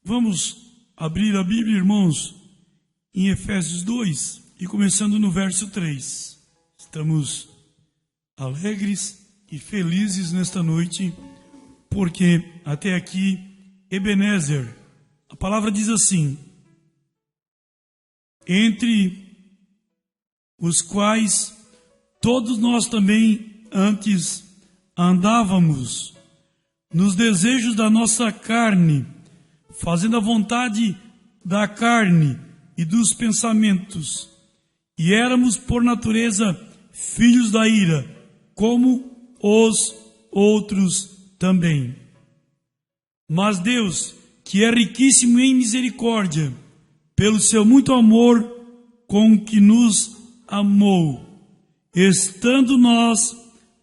Vamos abrir a Bíblia, irmãos, em Efésios 2 e começando no verso 3. Estamos alegres e felizes nesta noite, porque até aqui, Ebenezer, a palavra diz assim: entre os quais todos nós também antes andávamos nos desejos da nossa carne, fazendo a vontade da carne e dos pensamentos, e éramos por natureza filhos da ira, como os outros também. Mas Deus, que é riquíssimo em misericórdia, pelo seu muito amor com que nos amou, estando nós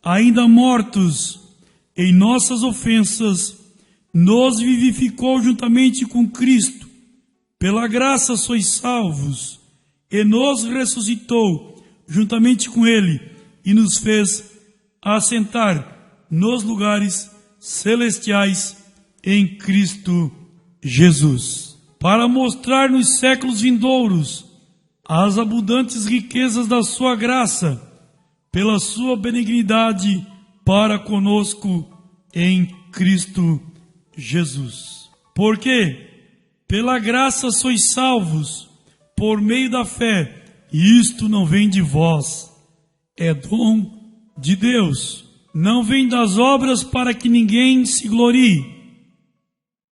ainda mortos em nossas ofensas, nos vivificou juntamente com Cristo. Pela graça sois salvos, e nos ressuscitou juntamente com Ele, e nos fez assentar nos lugares celestiais em Cristo Jesus, para mostrar nos séculos vindouros as abundantes riquezas da sua graça, pela sua benignidade para conosco em Cristo Jesus. Porque pela graça sois salvos, por meio da fé, e isto não vem de vós, é dom de Deus, não vem das obras para que ninguém se glorie,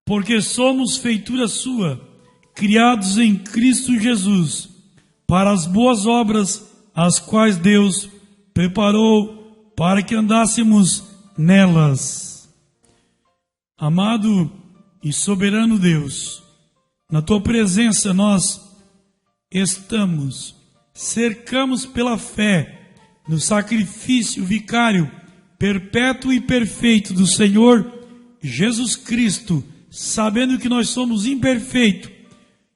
porque somos feitura sua, criados em Cristo Jesus, para as boas obras, as quais Deus preparou para que andássemos nelas. Amado e soberano Deus, na tua presença nós estamos, cercamos pela fé no sacrifício vicário, perpétuo e perfeito do Senhor Jesus Cristo, sabendo que nós somos imperfeitos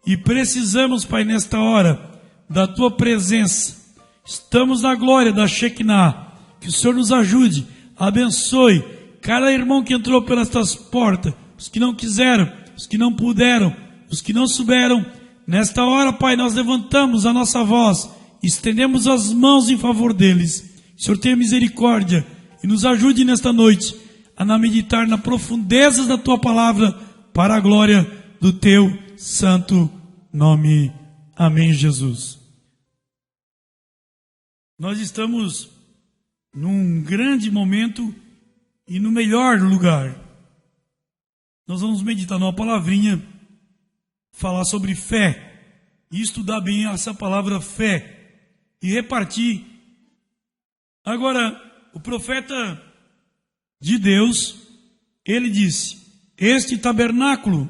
e precisamos, Pai, nesta hora da tua presença. Estamos na glória da Shekinah, que o Senhor nos ajude, abençoe cada irmão que entrou pelas tuas portas, os que não quiseram, os que não puderam, os que não souberam. Nesta hora, Pai, nós levantamos a nossa voz, estendemos as mãos em favor deles. O Senhor tenha misericórdia e nos ajude nesta noite a meditar na profundezas da tua palavra, para a glória do teu santo nome. Amém, Jesus. Nós estamos num grande momento e no melhor lugar. Nós vamos meditar numa palavrinha, falar sobre fé, e estudar bem essa palavra fé, e repartir. Agora, o profeta de Deus, ele disse: este tabernáculo,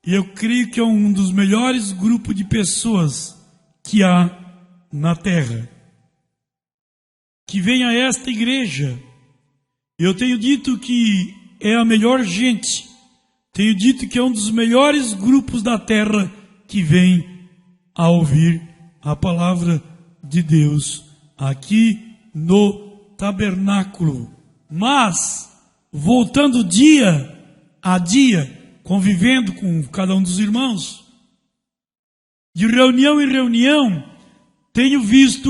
e eu creio que é um dos melhores grupos de pessoas que há na terra, que vem a esta igreja. Eu tenho dito que é a melhor gente, tenho dito que é um dos melhores grupos da terra que vem a ouvir a palavra de Deus aqui no tabernáculo. Mas, voltando dia a dia, convivendo com cada um dos irmãos, de reunião em reunião, tenho visto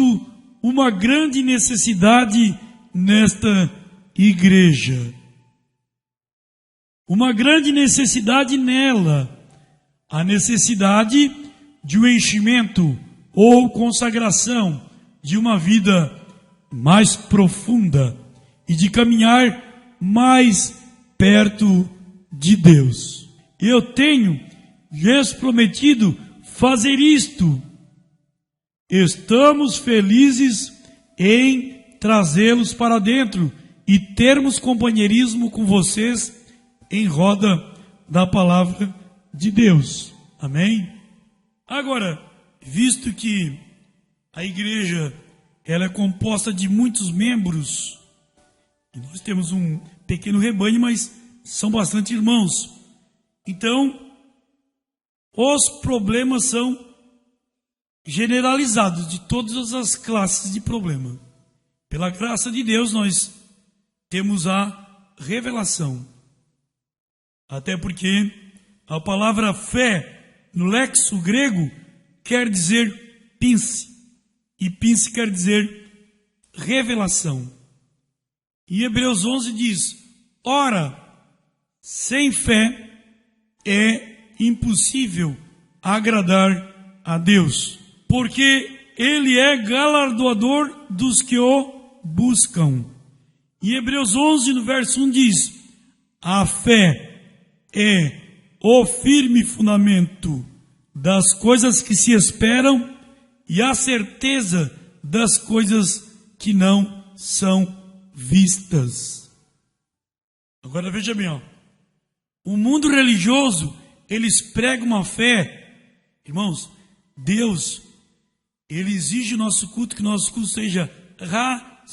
uma grande necessidade nesta igreja. Uma grande necessidade nela. A necessidade de um enchimento ou consagração de uma vida mais profunda e de caminhar mais perto de Deus. Eu tenho lhes prometido fazer isto. Estamos felizes em trazê-los para dentro e termos companheirismo com vocês em roda da palavra de Deus. Amém? Agora, visto que a igreja ela é composta de muitos membros, e nós temos um pequeno rebanho, mas são bastante irmãos. Então, os problemas são generalizados, de todas as classes de problema. Pela graça de Deus, nós temos a revelação. Até porque A palavra fé, no léxico grego, quer dizer pince. E pince quer dizer revelação. Em Hebreus 11 diz: ora, sem fé é impossível agradar a Deus, porque Ele é galardoador dos que o buscam. Em Hebreus 11, no verso 1 diz: a fé é o firme fundamento das coisas que se esperam e a certeza das coisas que não são vistas. Agora veja bem, ó. O mundo religioso, eles pregam uma fé. Irmãos, Deus, Ele exige o nosso culto, que o nosso culto seja racional.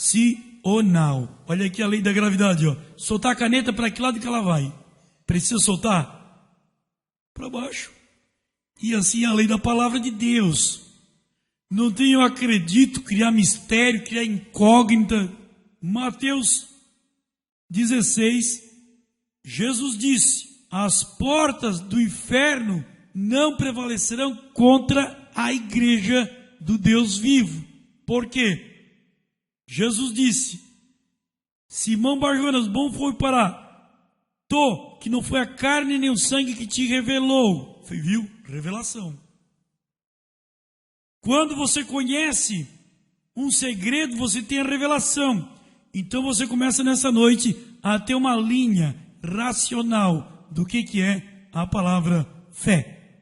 Olha aqui a lei da gravidade, ó. Soltar a caneta, para que lado que ela vai? Precisa soltar? Para baixo. E assim a lei da palavra de Deus. Não tem, eu acredito, criar mistério, criar incógnita. Mateus 16, Jesus disse: as portas do inferno não prevalecerão contra a igreja do Deus vivo. Por quê? Jesus disse: Simão Barjonas, bom foi para tu, que não foi a carne nem o sangue que te revelou. Você viu? Revelação. Quando você conhece um segredo, você tem a revelação. Então você começa nessa noite a ter uma linha racional do que é a palavra fé.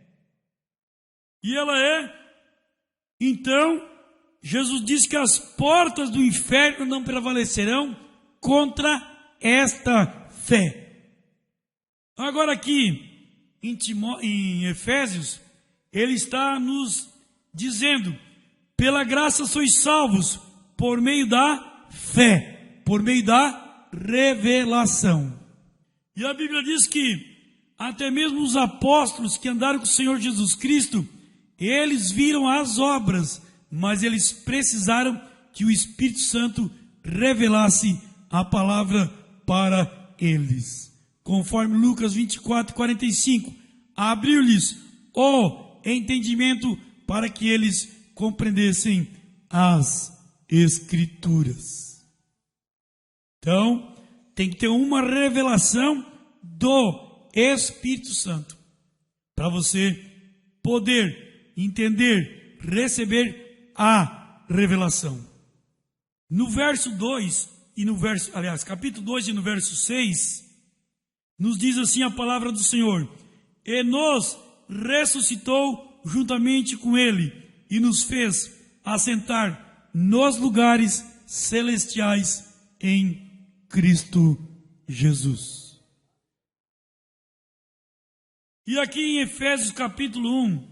E ela é, então, Jesus disse que as portas do inferno não prevalecerão contra esta fé. Agora aqui, em Efésios, ele está nos dizendo: pela graça sois salvos, por meio da fé, por meio da revelação. E a Bíblia diz que até mesmo os apóstolos que andaram com o Senhor Jesus Cristo, eles viram as obras, mas eles precisaram que o Espírito Santo revelasse a palavra para eles. Conforme Lucas 24:45, abriu-lhes o entendimento para que eles compreendessem as Escrituras. Então, tem que ter uma revelação do Espírito Santo para você poder entender, receber a revelação. No verso 2 e no verso, capítulo 2 e no verso 6, nos diz assim a palavra do Senhor: e nos ressuscitou juntamente com Ele e nos fez assentar nos lugares celestiais em Cristo Jesus. E aqui em Efésios capítulo 1,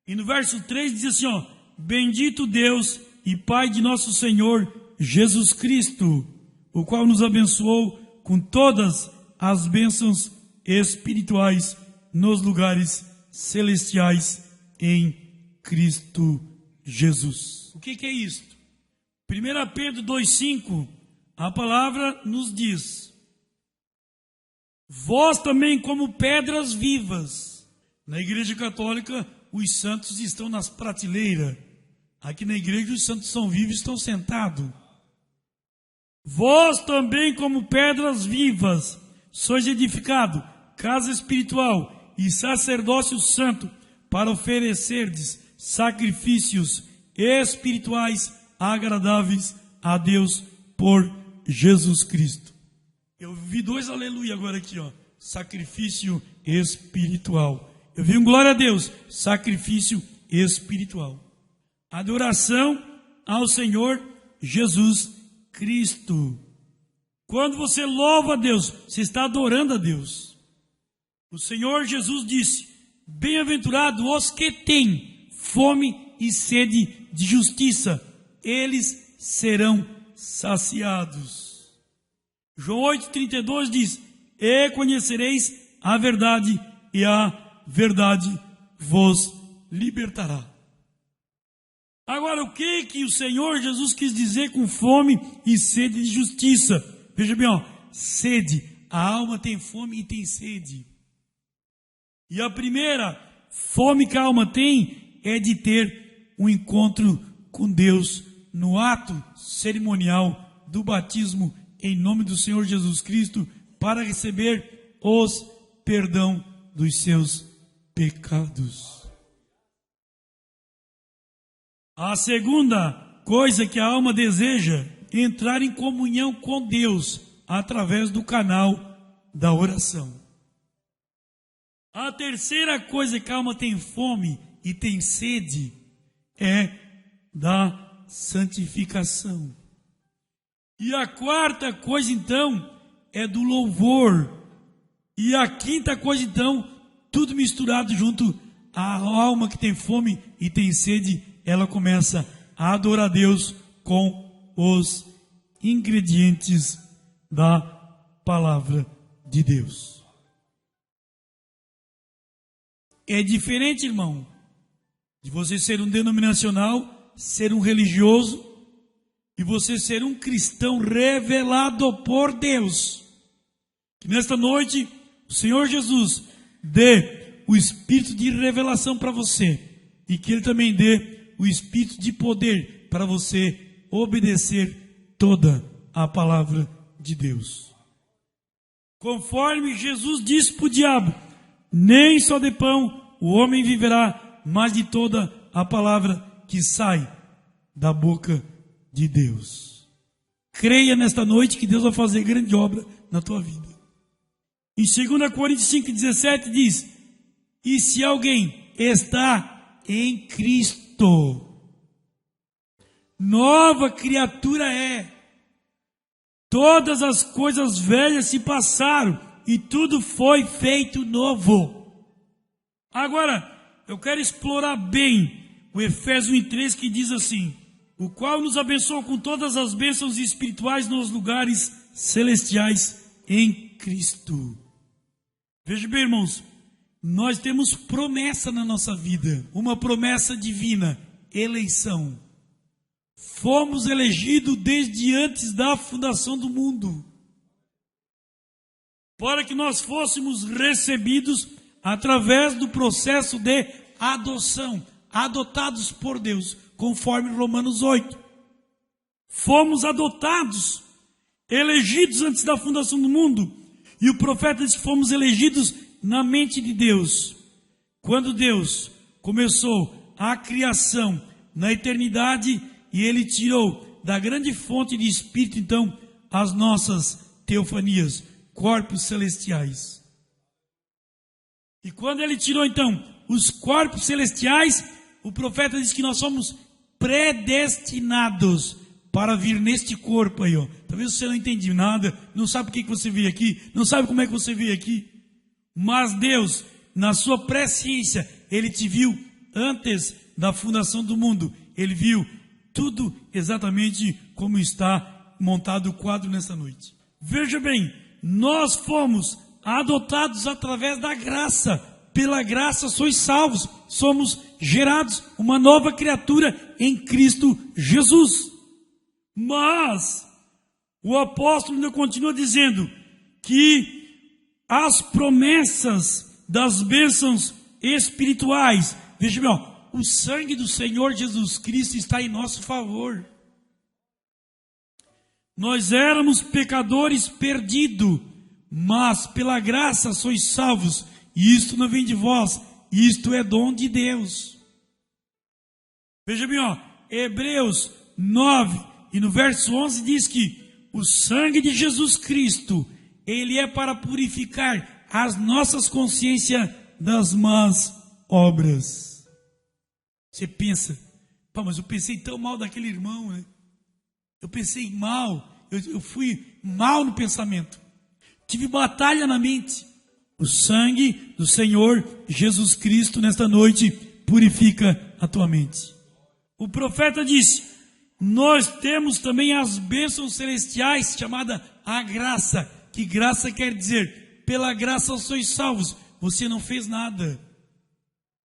e no verso 3 diz assim, ó: bendito Deus e Pai de nosso Senhor Jesus Cristo, o qual nos abençoou com todas as bênçãos espirituais nos lugares celestiais em Cristo Jesus. O que é isto? 1 Pedro 2,5, a palavra nos diz: vós também como pedras vivas. Na igreja católica, os santos estão nas prateleiras. Aqui na igreja, os santos são vivos e estão sentados. Vós também como pedras vivas, sois edificado, casa espiritual e sacerdócio santo, para oferecerdes sacrifícios espirituais agradáveis a Deus por Jesus Cristo. Eu vi 2 aleluia agora aqui, ó. Sacrifício espiritual. Eu vi um glória a Deus, sacrifício espiritual. Adoração ao Senhor Jesus Cristo. Quando você louva a Deus, você está adorando a Deus. O Senhor Jesus disse: bem-aventurados os que têm fome e sede de justiça, eles serão saciados. João 8,32 diz: e conhecereis a verdade, e a verdade vos libertará. Agora, o que o Senhor Jesus quis dizer com fome e sede de justiça? Veja bem, ó, sede. A alma tem fome e tem sede. E a primeira fome que a alma tem é de ter um encontro com Deus no ato cerimonial do batismo em nome do Senhor Jesus Cristo, para receber os perdão dos seus pecados. A segunda coisa que a alma deseja é entrar em comunhão com Deus através do canal da oração. A terceira coisa que a alma tem fome e tem sede é da santificação. E a quarta coisa, então, é do louvor. E a quinta coisa, então, tudo misturado junto, a alma que tem fome e tem sede, ela começa a adorar a Deus com os ingredientes da palavra de Deus. É diferente, irmão, de você ser um denominacional, ser um religioso, e você ser um cristão revelado por Deus. Que nesta noite o Senhor Jesus dê o espírito de revelação para você, e que Ele também dê o espírito de poder para você obedecer toda a palavra de Deus. Conforme Jesus disse para o diabo: nem só de pão o homem viverá, mas de toda a palavra que sai da boca de Deus. Creia nesta noite que Deus vai fazer grande obra na tua vida. Em 2 Coríntios 5,17 diz: e se alguém está em Cristo, nova criatura é. Todas as coisas velhas se passaram e tudo foi feito novo. Agora, eu quero explorar bem o Efésios 1:3, que diz assim: o qual nos abençoou com todas as bênçãos espirituais nos lugares celestiais em Cristo. Veja bem, irmãos, nós temos promessa na nossa vida, uma promessa divina, eleição. Fomos elegidos desde antes da fundação do mundo, para que nós fôssemos recebidos através do processo de adoção, adotados por Deus, conforme Romanos 8. Fomos adotados, elegidos antes da fundação do mundo. E o profeta diz que fomos elegidos na mente de Deus. Quando Deus começou a criação na eternidade, e Ele tirou da grande fonte de Espírito, então, as nossas teofanias, corpos celestiais. E quando Ele tirou, então, os corpos celestiais, o profeta diz que nós somos predestinados para vir neste corpo aí, ó. Talvez você não entenda nada, não sabe por que você veio aqui, não sabe como é que você veio aqui. Mas Deus, na sua presciência, Ele te viu antes da fundação do mundo. Ele viu tudo exatamente como está montado o quadro nessa noite. Veja bem, nós fomos adotados através da graça. Pela graça sois salvos. Somos gerados uma nova criatura em Cristo Jesus. Mas o apóstolo ainda continua dizendo que as promessas das bênçãos espirituais, veja bem, ó, o sangue do Senhor Jesus Cristo está em nosso favor. Nós éramos pecadores perdidos, mas pela graça sois salvos, e isto não vem de vós, isto é dom de Deus. Veja bem, ó, Hebreus 9, e no verso 11 diz que o sangue de Jesus Cristo, ele é para purificar as nossas consciências das más obras. Você pensa, pá, mas eu pensei tão mal daquele irmão, né? Eu pensei mal, eu fui mal no pensamento. Tive batalha na mente. O sangue do Senhor Jesus Cristo nesta noite purifica a tua mente. O profeta disse: nós temos também as bênçãos celestiais, chamada a graça. Que graça quer dizer? Pela graça sois salvos. Você não fez nada.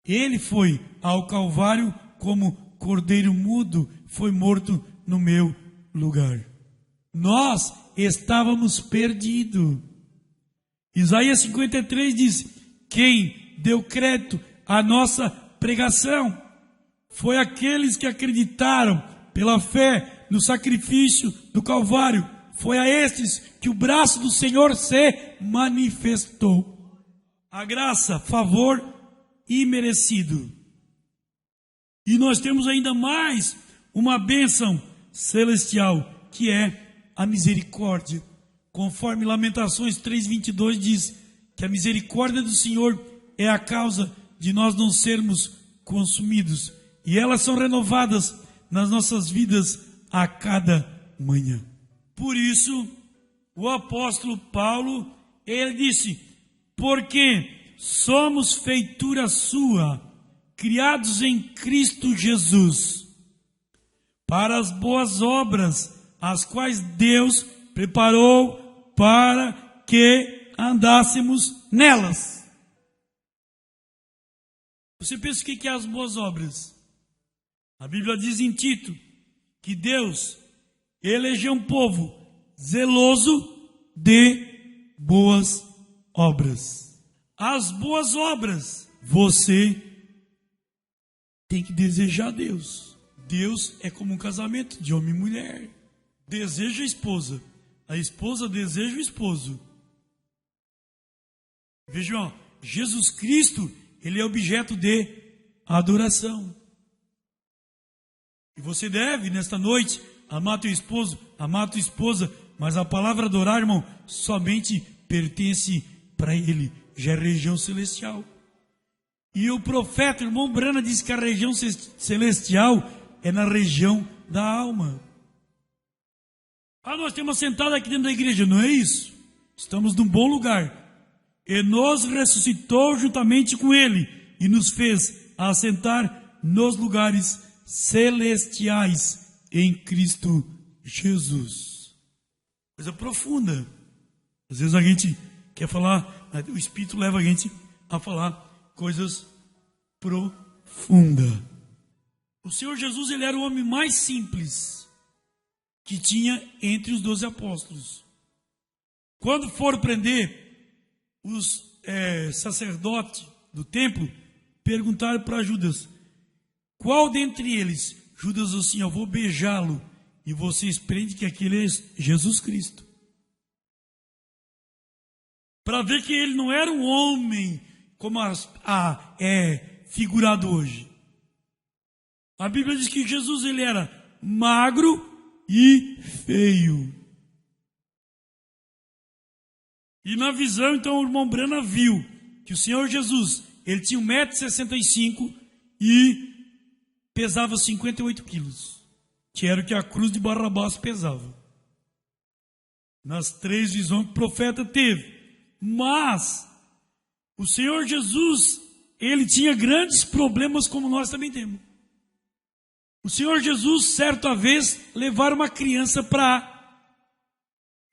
Ele foi ao Calvário como cordeiro mudo, foi morto no meu lugar. Nós estávamos perdidos. Isaías 53 diz: quem deu crédito à nossa pregação. Foi aqueles que acreditaram pela fé no sacrifício do Calvário. Foi a estes que o braço do Senhor se manifestou. A graça, favor imerecido. E nós temos ainda mais uma bênção celestial, que é a misericórdia. Conforme Lamentações 3:22 diz que a misericórdia do Senhor é a causa de nós não sermos consumidos. E elas são renovadas nas nossas vidas a cada manhã. Por isso, o apóstolo Paulo, ele disse: porque somos feitura sua, criados em Cristo Jesus, para as boas obras, as quais Deus preparou para que andássemos nelas. Você pensa o que é as boas obras? A Bíblia diz em Tito que Deus elegeu um povo zeloso de boas obras. As boas obras, você tem que desejar Deus. Deus é como um casamento de homem e mulher. Deseja a esposa deseja o esposo. Vejam, Jesus Cristo, ele é objeto de adoração. E você deve, nesta noite, amar teu esposo, amar tua esposa, mas a palavra adorar, irmão, somente pertence para ele, já é região celestial. E o profeta, irmão Brana, disse que a região celestial é na região da alma. Nós temos sentado aqui dentro da igreja, não é isso? Estamos num bom lugar. E nos ressuscitou juntamente com ele e nos fez assentar nos lugares celestiais em Cristo Jesus. Coisa profunda. Às vezes a gente quer falar, o Espírito leva a gente a falar coisas profundas. O Senhor Jesus, ele era o homem mais simples que tinha entre os 12 apóstolos. Quando foram prender os sacerdotes do templo, perguntaram para Judas: qual dentre eles? Judas disse assim: eu vou beijá-lo, e vocês prendem que aquele é Jesus Cristo. Para ver que ele não era um homem como é figurado hoje. A Bíblia diz que Jesus, ele era magro e feio. E na visão, então, o irmão Brana viu que o Senhor Jesus, ele tinha 1,65 m e pesava 58 quilos, que era o que a cruz de Barrabás pesava. Nas 3 visões que o profeta teve. Mas o Senhor Jesus, ele tinha grandes problemas, como nós também temos. O Senhor Jesus, certa vez, levaram uma criança para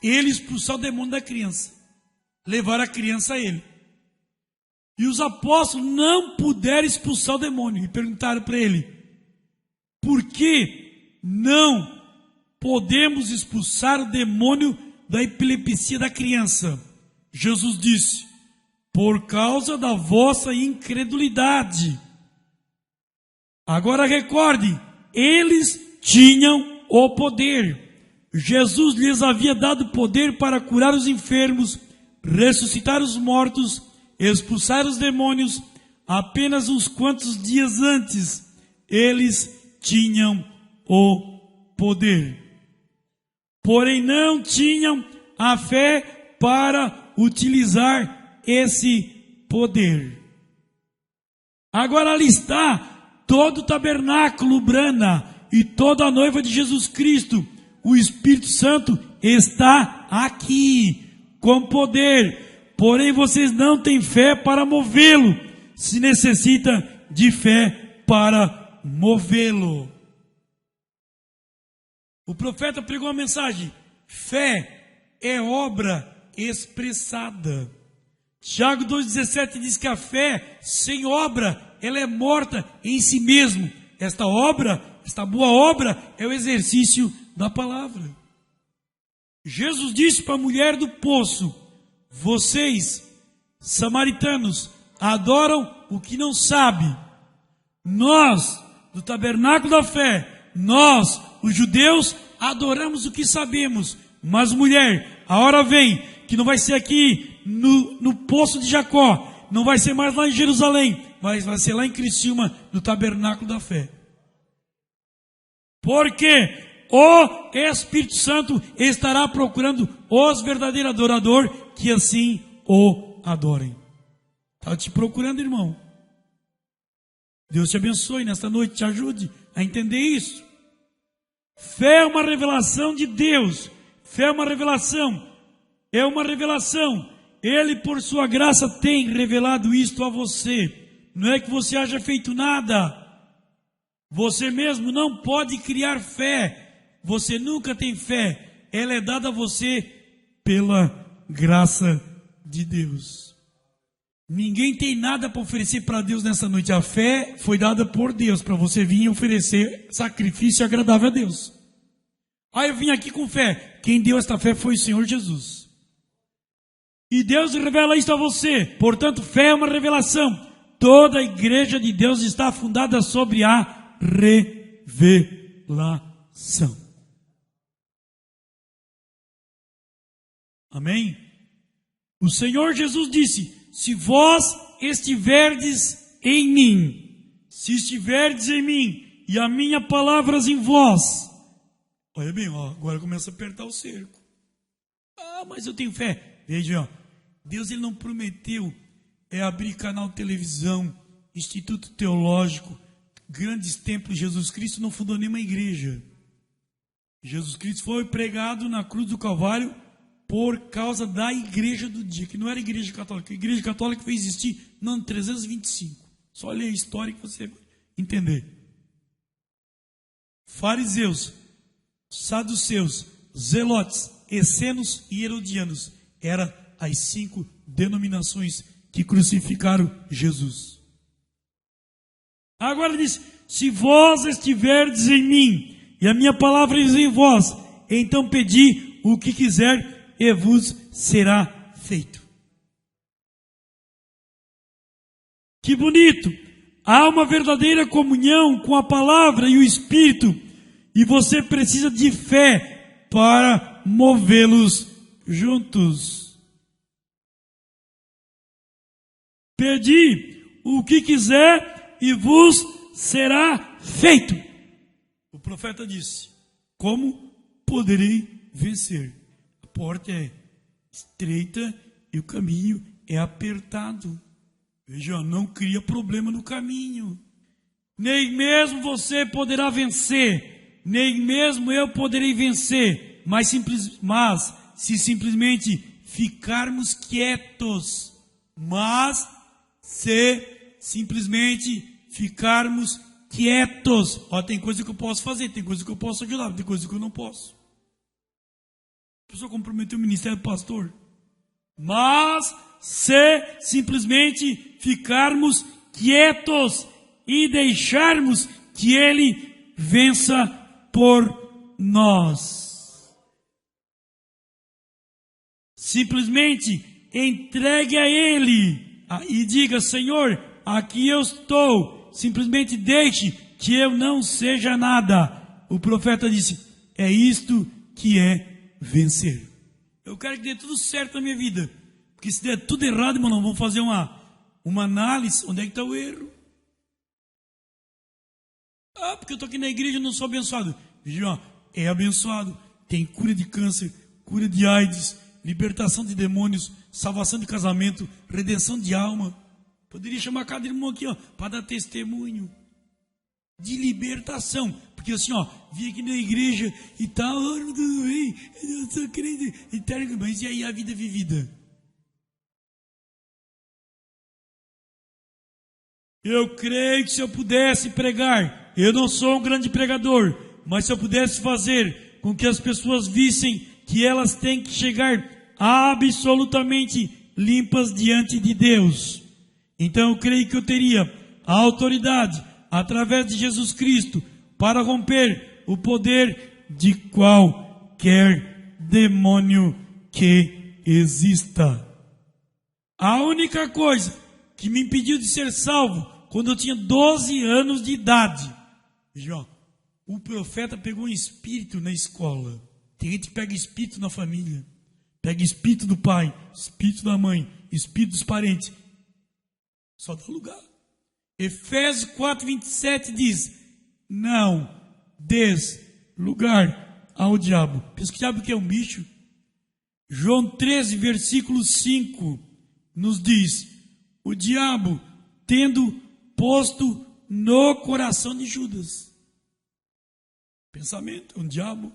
ele expulsar o demônio da criança. Levaram a criança a ele. E os apóstolos não puderam expulsar o demônio. E perguntaram para ele: por que não podemos expulsar o demônio da epilepsia da criança? Jesus disse: por causa da vossa incredulidade. Agora recorde, eles tinham o poder. Jesus lhes havia dado poder para curar os enfermos, ressuscitar os mortos, expulsar os demônios. Apenas uns quantos dias antes, eles tinham o poder. Porém, não tinham a fé para utilizar esse poder. Agora ali está todo o tabernáculo Brana e toda a noiva de Jesus Cristo. O Espírito Santo está aqui com poder. Porém, vocês não têm fé para movê-lo. Se necessita de fé para movê-lo. O profeta pregou uma mensagem: fé é obra expressada. Tiago 2,17 diz que a fé sem obra, ela é morta em si mesmo. Esta boa obra é o exercício da palavra. Jesus disse para a mulher do poço: vocês, samaritanos, adoram o que não sabe. Nós, do Tabernáculo da Fé, nós, os judeus, adoramos o que sabemos. Mas mulher, a hora vem que não vai ser aqui no Poço de Jacó, não vai ser mais lá em Jerusalém, mas vai ser lá em Criciúma, no Tabernáculo da Fé. Porque o Espírito Santo estará procurando os verdadeiros adoradores que assim o adorem. Está te procurando, irmão. Deus te abençoe nesta noite, te ajude a entender isso. Fé é uma revelação de Deus. Fé é uma revelação. É uma revelação. Ele, por sua graça, tem revelado isto a você. Não é que você haja feito nada. Você mesmo não pode criar fé. Você nunca tem fé. Ela é dada a você pela graça de Deus. Ninguém tem nada para oferecer para Deus nessa noite. A fé foi dada por Deus para você vir e oferecer sacrifício agradável a Deus. Eu vim aqui com fé. Quem deu esta fé foi o Senhor Jesus. E Deus revela isso a você. Portanto, fé é uma revelação. Toda a igreja de Deus está fundada sobre a revelação. Amém? O Senhor Jesus disse: se vós estiverdes em mim, se estiverdes em mim, e as minhas palavras em vós. Olha bem, agora começa a apertar o cerco. Mas eu tenho fé. Veja, Deus ele não prometeu abrir canal de televisão, instituto teológico, grandes templos. Jesus Cristo não fundou nenhuma igreja. Jesus Cristo foi pregado na cruz do Calvário por causa da igreja do dia, que não era igreja católica. A igreja católica foi existir no ano 325. Só ler a história que você vai entender. Fariseus, saduceus, zelotes, essenos e herodianos eram as 5 denominações que crucificaram Jesus. Agora diz: se vós estiverdes em mim e a minha palavra em vós, então pedi o que quiser e vos será feito. Que bonito! Há uma verdadeira comunhão com a palavra e o Espírito, e você precisa de fé para movê-los juntos. Pedi o que quiser e vos será feito. O profeta disse: como poderei vencer? A porta é estreita e o caminho é apertado. Veja, não cria problema no caminho. Nem mesmo você poderá vencer, nem mesmo eu poderei vencer, mas se simplesmente ficarmos quietos, tem coisa que eu posso fazer, tem coisa que eu posso ajudar, tem coisa que eu não posso. A pessoa comprometeu o ministério do pastor. Mas se simplesmente ficarmos quietos e deixarmos que Ele vença por nós. Simplesmente entregue a Ele e diga: Senhor, aqui eu estou. Simplesmente deixe que eu não seja nada. O profeta disse: é isto que é vencer. Eu quero que dê tudo certo na minha vida. Porque se der tudo errado, irmão, vamos fazer uma análise. Onde é que está o erro? Porque eu estou aqui na igreja e não sou abençoado. Veja, é abençoado. Tem cura de câncer, cura de AIDS, libertação de demônios, salvação de casamento, redenção de alma. Poderia chamar cada irmão aqui, para dar testemunho de libertação. Porque assim, vim aqui na igreja e tal, tudo bem, eu sou crente, mas e aí a vida vivida? Eu creio que se eu pudesse pregar, eu não sou um grande pregador, mas se eu pudesse fazer com que as pessoas vissem que elas têm que chegar absolutamente limpas diante de Deus, então eu creio que eu teria a autoridade, através de Jesus Cristo, para romper o poder de qualquer demônio que exista. A única coisa que me impediu de ser salvo quando eu tinha 12 anos de idade. Veja, ó, o profeta pegou um espírito na escola. Tem gente que pega espírito na família. Pega espírito do pai, espírito da mãe, espírito dos parentes. Só dá lugar. Efésios 4:27 diz: não des lugar ao diabo. Pensa que o diabo que é um bicho? João 13, versículo 5 nos diz: o diabo tendo posto no coração de Judas. Pensamento, um diabo.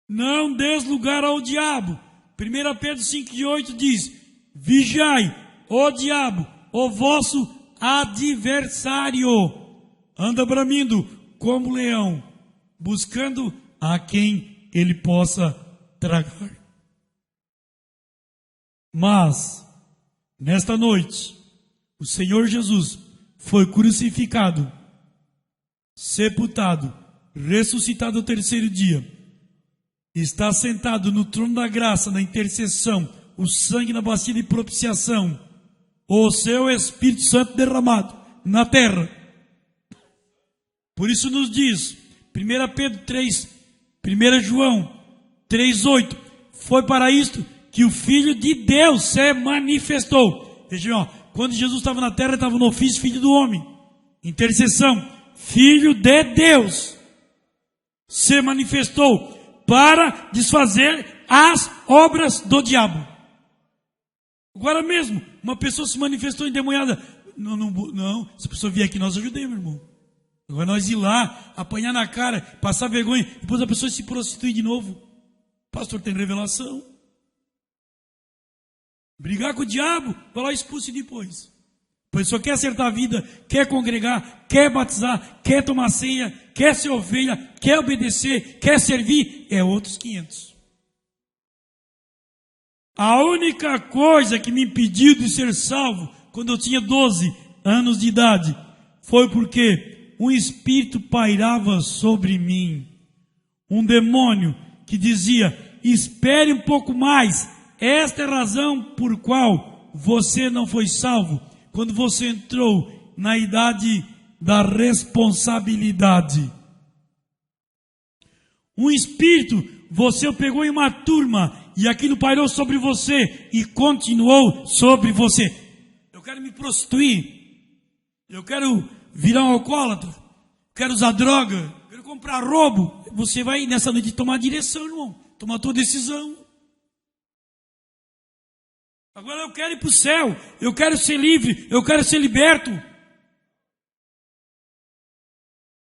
Não des lugar ao diabo. 1 Pedro 5:8 diz: vigiai, ó diabo, o vosso adversário, anda bramindo como leão, buscando a quem ele possa tragar. Mas, nesta noite, o Senhor Jesus foi crucificado, sepultado, ressuscitado ao terceiro dia, está sentado no trono da graça, na intercessão, o sangue na bacia de propiciação, o seu Espírito Santo derramado na terra. Por isso nos diz 1 Pedro 3, 1 João 3:8, foi para isto que o Filho de Deus se manifestou. Veja, ó, quando Jesus estava na terra, ele estava no ofício Filho do Homem, intercessão, Filho de Deus se manifestou para desfazer as obras do diabo. Agora mesmo, uma pessoa se manifestou endemoniada. Não, se a pessoa vier aqui, nós ajudemos, meu irmão. Agora nós ir lá, apanhar na cara, passar vergonha, depois a pessoa se prostituir de novo. O pastor tem revelação. Brigar com o diabo, vai lá e expulse depois. A pessoa quer acertar a vida, quer congregar, quer batizar, quer tomar ceia, quer ser ovelha, quer obedecer, quer servir, é outros 500. A única coisa que me impediu de ser salvo quando eu tinha 12 anos de idade foi porque um espírito pairava sobre mim. Um demônio que dizia: espere um pouco mais. Esta é a razão por qual você não foi salvo quando você entrou na idade da responsabilidade. Um espírito, você o pegou em uma turma e aquilo pairou sobre você e continuou sobre você. Eu quero me prostituir, eu quero virar um alcoólatra, quero usar droga, quero comprar roubo. Você vai nessa noite tomar direção, irmão, tomar a tua decisão. Agora eu quero ir para o céu, eu quero ser livre, eu quero ser liberto.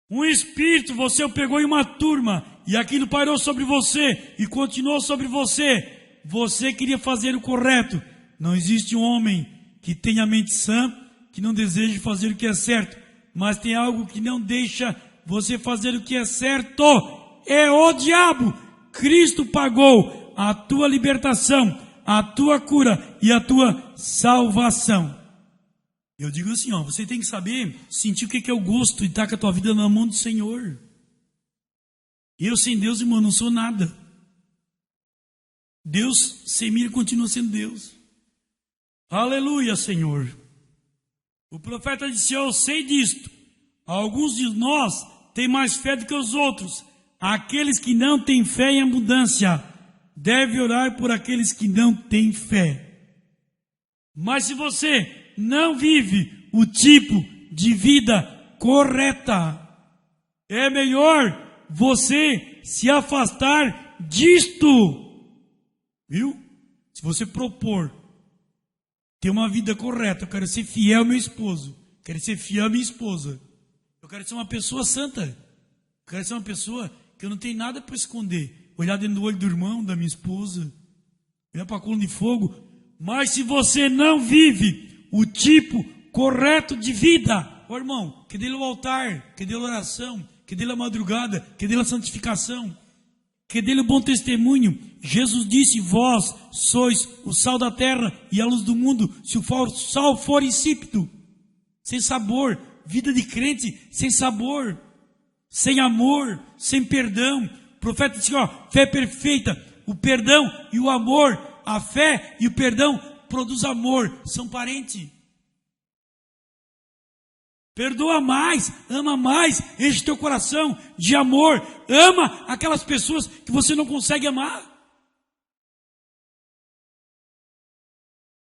Um espírito, você o pegou em uma turma e aquilo pairou sobre você e continuou sobre você. Você queria fazer o correto. Não existe um homem que tenha a mente sã, que não deseje fazer o que é certo, mas tem algo que não deixa você fazer o que é certo. É o diabo. Cristo pagou a tua libertação, a tua cura e a tua salvação. Eu digo assim, ó, você tem que saber, sentir o que é o gosto de estar com a tua vida na mão do Senhor. Eu sem Deus, irmão, não sou nada. Deus sem mim continua sendo Deus. Aleluia, Senhor. O profeta disse: eu sei disto, alguns de nós têm mais fé do que os outros. Aqueles que não têm fé em abundância devem orar por aqueles que não têm fé. Mas se você não vive o tipo de vida correta, é melhor você se afastar disto. Viu? Se você propor ter uma vida correta, eu quero ser fiel ao meu esposo, quero ser fiel à minha esposa, eu quero ser uma pessoa santa, eu quero ser uma pessoa que eu não tenho nada para esconder, olhar dentro do olho do irmão, da minha esposa, olhar para a coluna de fogo. Mas se você não vive o tipo correto de vida, ó irmão, que dele o altar, que dele a oração, que dele a madrugada, que dele a santificação, que dele o bom testemunho. Jesus disse: vós sois o sal da terra e a luz do mundo. Se o sal for insípido, sem sabor, vida de crente sem sabor, sem amor, sem perdão. O profeta disse: ó, fé perfeita, o perdão e o amor, a fé e o perdão produz amor, são parentes. Perdoa mais, ama mais, enche teu coração de amor, ama aquelas pessoas que você não consegue amar.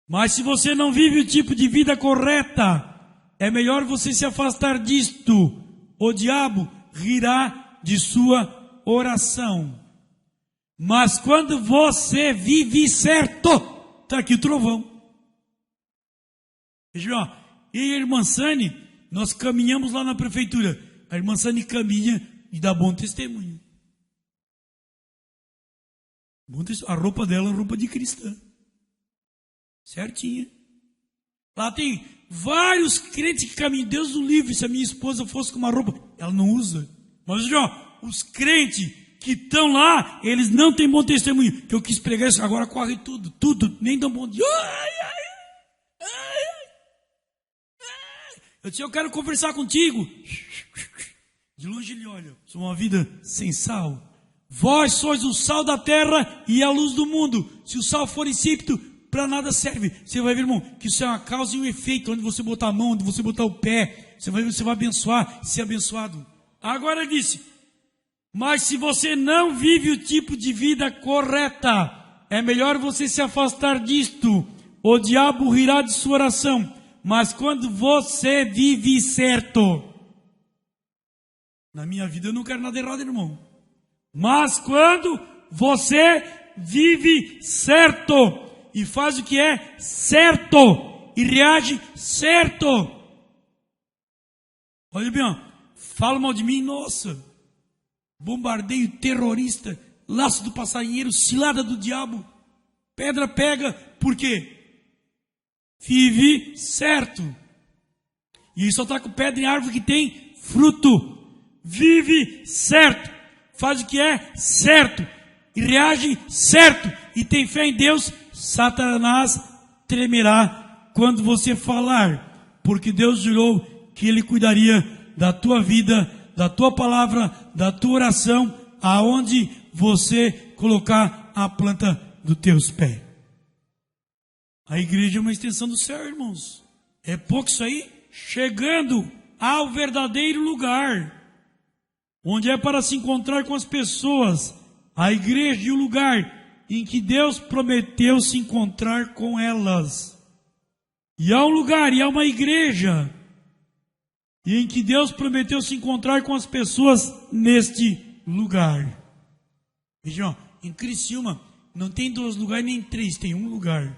Mas se você não vive o tipo de vida correta, é melhor você se afastar disto. O diabo rirá de sua oração. Mas quando você vive certo, está aqui o trovão. Veja, ó, eu e a irmã Sani, nós caminhamos lá na prefeitura. A irmã Sani caminha e dá bom testemunho. A roupa dela é roupa de cristã. Certinha. Lá tem vários crentes que caminham. Deus do livre, se a minha esposa fosse com uma roupa, ela não usa. Mas já, os crentes que estão lá, eles não têm bom testemunho. Que eu quis pregar isso, agora corre tudo, nem dão bom dia. Eu disse, eu quero conversar contigo. De longe ele olha, sou uma vida sem sal. Vós sois o sal da terra e a luz do mundo. Se o sal for insípido, para nada serve. Você vai ver, irmão, que isso é uma causa e um efeito. Onde você botar a mão, onde você botar o pé, você vai abençoar, ser abençoado. Agora ele disse, mas se você não vive o tipo de vida correta, é melhor você se afastar disto. O diabo rirá de sua oração. Mas quando você vive certo, na minha vida eu não quero nada errado, irmão. Mas quando você vive certo, e faz o que é certo, e reage certo. Olha bem, ó, fala mal de mim, nossa, bombardeio terrorista, laço do passarinheiro, cilada do diabo, pedra pega, por quê? Vive certo. E só está com pedra em árvore que tem fruto. Vive certo, faz o que é certo, e reage certo, e tem fé em Deus. Satanás tremerá quando você falar, porque Deus jurou que Ele cuidaria da tua vida, da tua palavra, da tua oração, aonde você colocar a planta dos teus pés. A igreja é uma extensão do céu, irmãos. É pouco isso aí? Chegando ao verdadeiro lugar, onde é para se encontrar com as pessoas, a igreja e o lugar em que Deus prometeu se encontrar com elas. E há um lugar, e há uma igreja, em que Deus prometeu se encontrar com as pessoas neste lugar. Vejam, em Criciúma não tem 2 lugares nem 3, tem um lugar.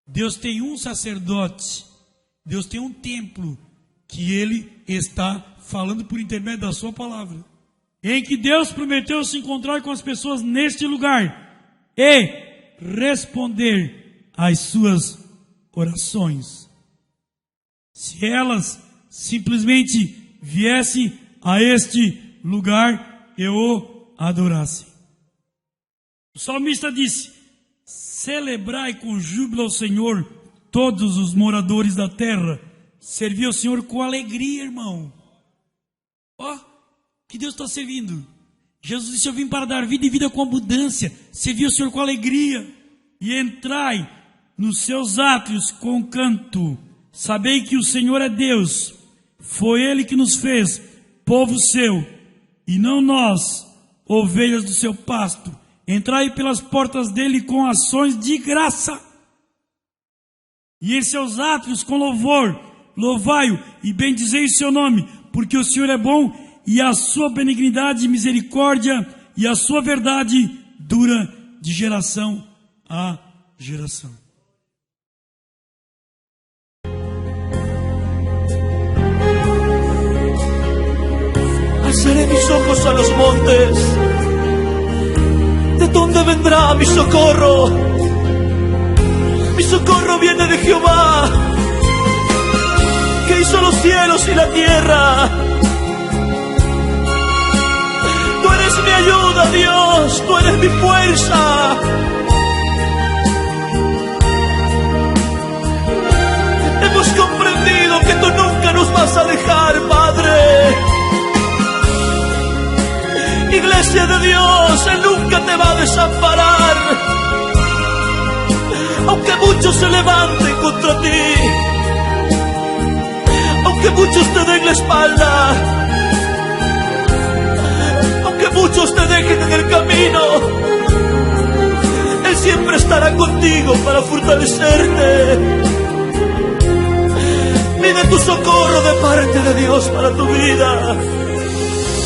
Deus tem um sacerdote, Deus tem um templo, que Ele está falando por intermédio da sua palavra. Em que Deus prometeu se encontrar com as pessoas neste lugar e responder às suas orações. Se elas simplesmente viessem a este lugar e o adorassem. O salmista disse, celebrai com júbilo ao Senhor todos os moradores da terra. Servir ao Senhor com alegria, irmão. Ó, que Deus está servindo. Jesus disse, eu vim para dar vida e vida com abundância. Servir ao Senhor com alegria. E entrai nos seus átrios com canto. Sabei que o Senhor é Deus. Foi Ele que nos fez, povo seu, e não nós, ovelhas do seu pasto. Entrai pelas portas dele com ações de graça. E em seus átrios com louvor. Louvai-o e bendizei o seu nome, porque o Senhor é bom, e a sua benignidade e misericórdia e a sua verdade dura de geração a geração. Alzaré mis ojos a los montes. ¿De dónde vendrá mi socorro? Mi socorro viene de Jehová, que hizo los cielos y la tierra. Tú eres mi ayuda, Dios, tú eres mi fuerza. Hemos comprendido que tú nunca nos vas a dejar, Padre. Iglesia de Dios, Él nunca te va a desamparar. Aunque aunque muchos se levanten contra ti, aunque muchos te den la espalda, aunque muchos te dejen en el camino, Él siempre estará contigo para fortalecerte. Pide tu socorro de parte de Dios para tu vida.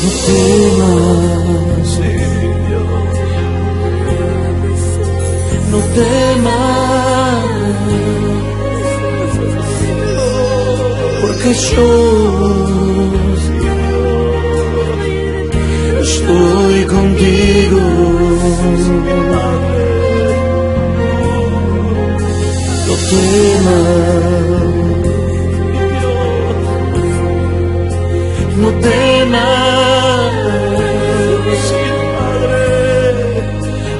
No temas, Sí, Dios. no temas, porque yo estoy contigo. No temas, no temas,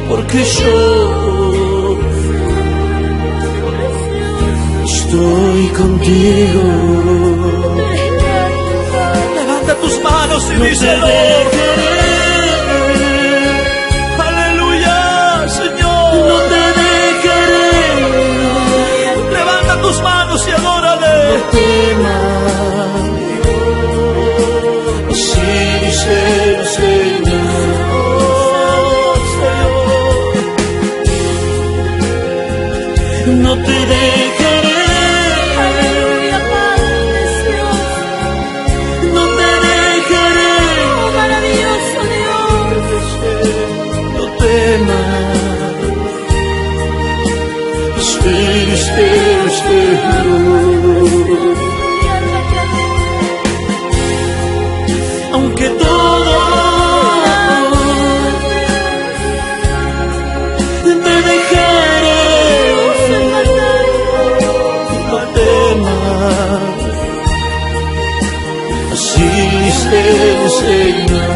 porque yo estoy contigo. Levanta tus manos y No te díselo. dejaré, Aleluya, Señor. no te dejaré. Levanta tus manos y adórale. No temas, así dice el Señor. Oh, Señor. No te dejaré, Aleluya, Padre precioso, no te dejaré. oh maravilloso Dios. No temas, espero. Aunque todo te dejaré, no temas, así dice el Señor.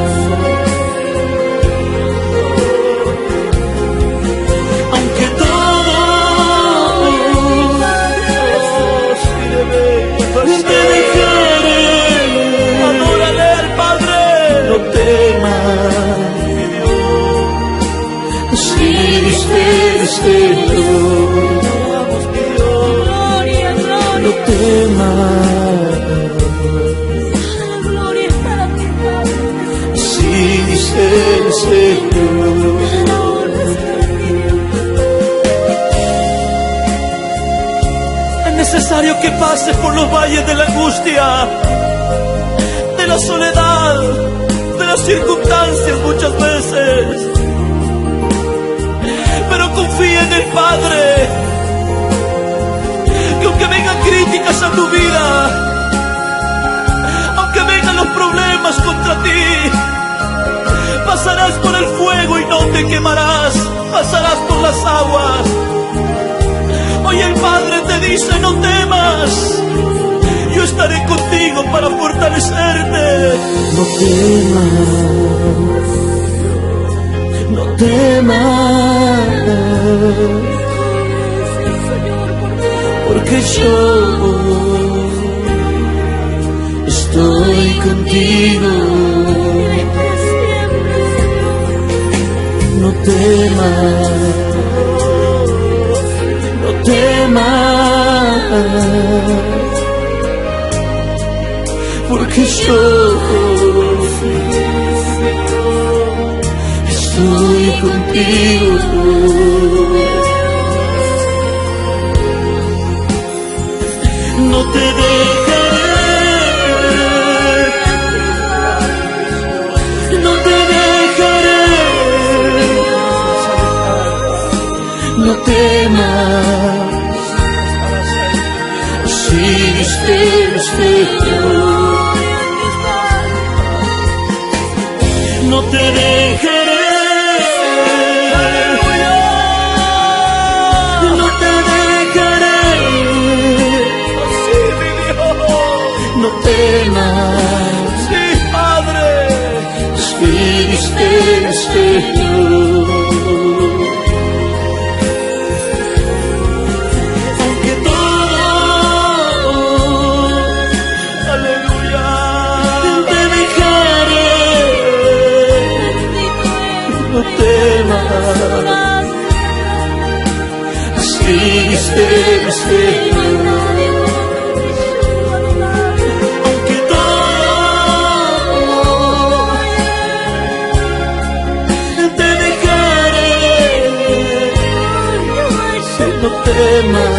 Aunque todo te dejaré, Adórale al Padre. no temas, así dice el Señor. Gloria, No gloria, temas, gloria es para ti, Padre. así dice el Señor. Es necesario que pases por los valles de la angustia, de la soledad, de las circunstancias muchas veces. Pero confía en el Padre, que aunque vengan críticas a tu vida, aunque vengan los problemas contra ti, pasarás por el fuego y no te quemarás, pasarás por las aguas. Hoy el Padre te dice: no temas, yo estaré contigo para fortalecerte. No temas, no temas, porque yo estoy contigo. No temas, no temas, porque yo estoy contigo. No te dejaré, no te dejaré. No temas, si dice el Señor. No te dejaré, no te dejaré. Sí, mi Dios. No temas, Sí, Padre. si dice el Señor. Aunque todo Aleluya. te dejaré, no temas, si Señor. Aunque todo te dejaré, no temas,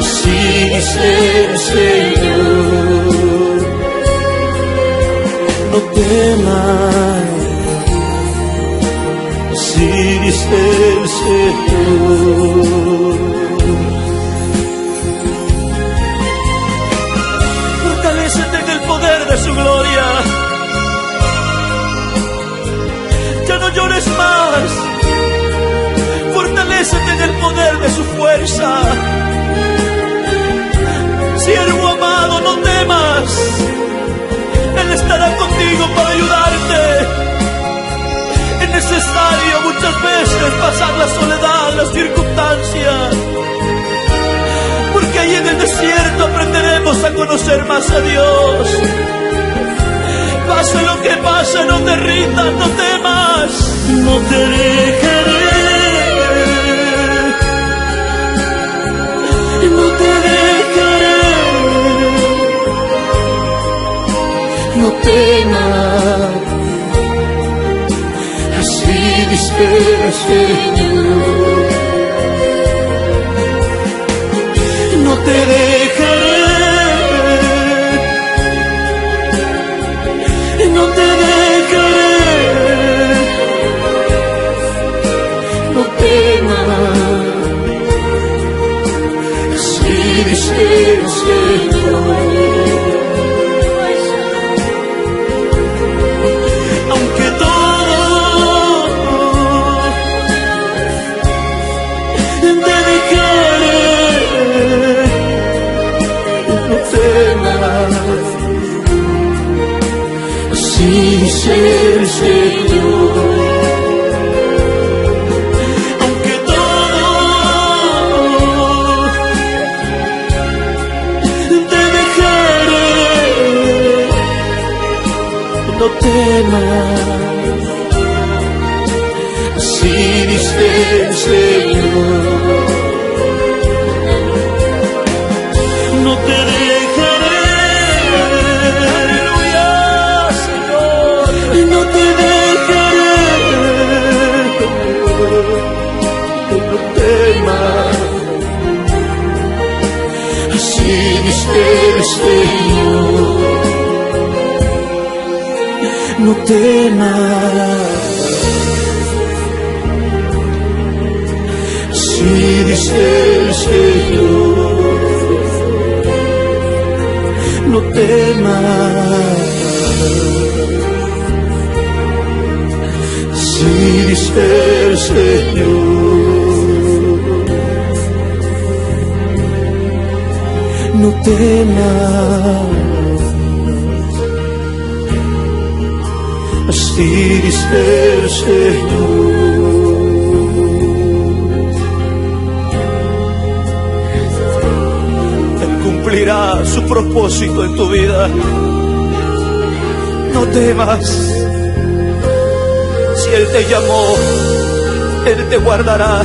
así dice el Señor. No temas, así dice el Señor. Fortalécete en el poder de su gloria. Ya no llores más. Fortalécete en el poder de su fuerza. Siervo amado, no temas. Él estará contigo para ayudarte. Es necesario muchas veces pasar la soledad, las circunstancias, porque ahí en el desierto aprenderemos a conocer más a Dios. Pase lo que pase, no te rindas, no temas. No te dejaré, no te dejaré, no temas, así dice el Señor. No te dejaré, no te dejaré, no temas, así dice el Señor. Aunque todo te dejaré, no temas, así dice el Señor. Aunque todo te dejaré, no temas, así dice el Señor. No te dejaré, Aleluya, Señor. no te dejaré, no temas, así dice el Señor. No temas, así dice el Señor. No temas, así dice el Señor. No temas, así dice el Señor. Él cumplirá su propósito en tu vida. No temas. Si Él te llamó, Él te guardará.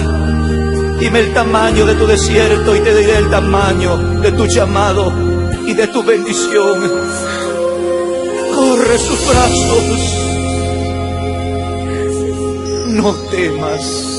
Dime el tamaño de tu desierto y te diré el tamaño de tu llamado y de tu bendición. Corre sus brazos. No temas.